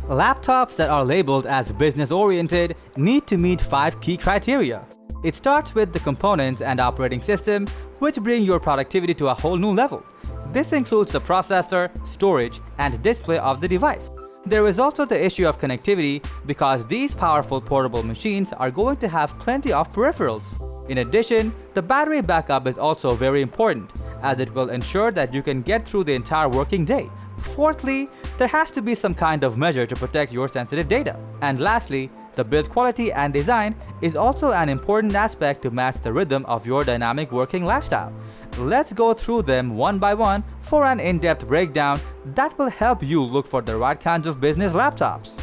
Laptops that are labeled as business-oriented need to meet 5 key criteria. It starts with the components and operating system, which bring your productivity to a whole new level. This includes the processor, storage, and display of the device. There is also the issue of connectivity because these powerful portable machines are going to have plenty of peripherals. In addition, the battery backup is also very important, as it will ensure that you can get through the entire working day. Fourthly, there has to be some kind of measure to protect your sensitive data. And lastly, the build quality and design is also an important aspect to match the rhythm of your dynamic working lifestyle. Let's go through them one by one for an in-depth breakdown that will help you look for the right kinds of business laptops.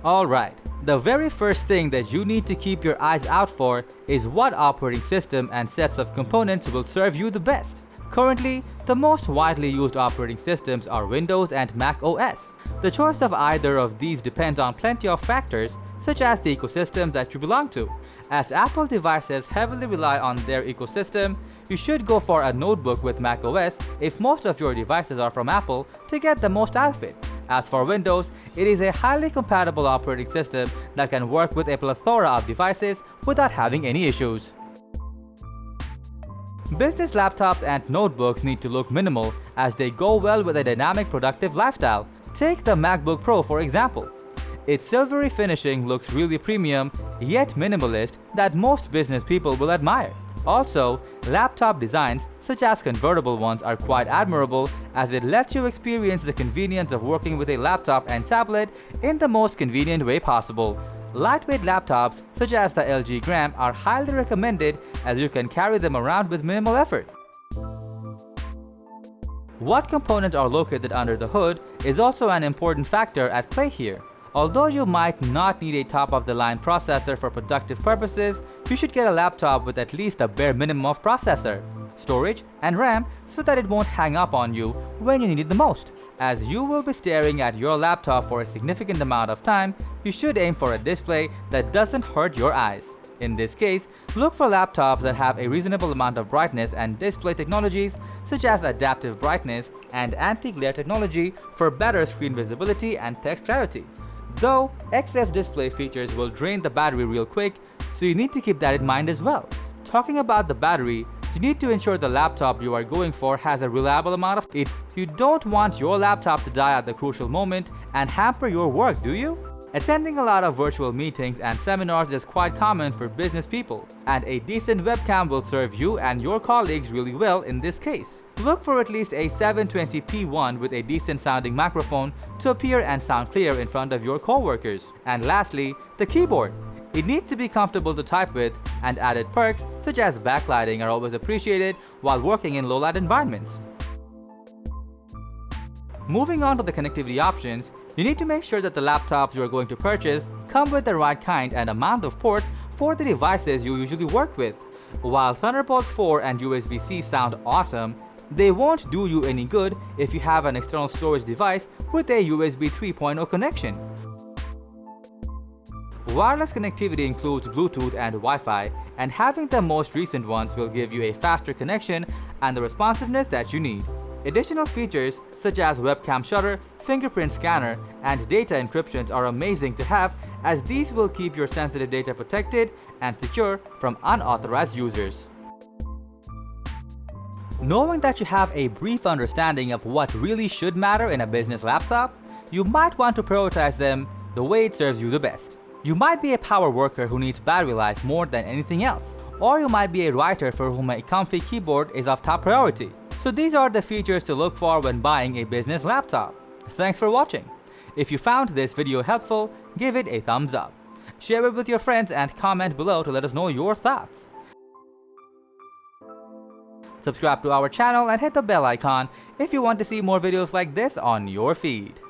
Alright, the very first thing that you need to keep your eyes out for is what operating system and sets of components will serve you the best. Currently, the most widely used operating systems are Windows and Mac OS. The choice of either of these depends on plenty of factors, such as the ecosystem that you belong to. As Apple devices heavily rely on their ecosystem, you should go for a notebook with Mac OS if most of your devices are from Apple to get the most out of it. As for Windows, it is a highly compatible operating system that can work with a plethora of devices without having any issues. Business laptops and notebooks need to look minimal as they go well with a dynamic productive lifestyle. Take the MacBook Pro for example. Its silvery finishing looks really premium yet minimalist that most business people will admire. Also, laptop designs such as convertible ones are quite admirable as it lets you experience the convenience of working with a laptop and tablet in the most convenient way possible. Lightweight laptops such as the LG Gram are highly recommended as you can carry them around with minimal effort. What components are located under the hood is also an important factor at play here. Although you might not need a top-of-the-line processor for productive purposes, you should get a laptop with at least a bare minimum of processor, storage, and RAM so that it won't hang up on you when you need it the most. As you will be staring at your laptop for a significant amount of time, you should aim for a display that doesn't hurt your eyes. In this case, look for laptops that have a reasonable amount of brightness and display technologies such as adaptive brightness and anti-glare technology for better screen visibility and text clarity. Though, excess display features will drain the battery real quick, so you need to keep that in mind as well. Talking about the battery, you need to ensure the laptop you are going for has a reliable amount of it. You don't want your laptop to die at the crucial moment and hamper your work, do you? Attending a lot of virtual meetings and seminars is quite common for business people, and a decent webcam will serve you and your colleagues really well in this case. Look for at least a 720p one with a decent sounding microphone to appear and sound clear in front of your coworkers. And lastly, the keyboard. It needs to be comfortable to type with, and added perks such as backlighting are always appreciated while working in low-light environments. Moving on to the connectivity options, you need to make sure that the laptops you are going to purchase come with the right kind and amount of ports for the devices you usually work with. While Thunderbolt 4 and USB-C sound awesome, they won't do you any good if you have an external storage device with a USB 3.0 connection. Wireless connectivity includes Bluetooth and Wi-Fi, and having the most recent ones will give you a faster connection and the responsiveness that you need. Additional features such as webcam shutter, fingerprint scanner, and data encryptions are amazing to have as these will keep your sensitive data protected and secure from unauthorized users. Knowing that you have a brief understanding of what really should matter in a business laptop, you might want to prioritize them the way it serves you the best. You might be a power worker who needs battery life more than anything else, or you might be a writer for whom a comfy keyboard is of top priority. So these are the features to look for when buying a business laptop. Thanks for watching. If you found this video helpful, give it a thumbs up. Share it with your friends and comment below to let us know your thoughts. Subscribe to our channel and hit the bell icon if you want to see more videos like this on your feed.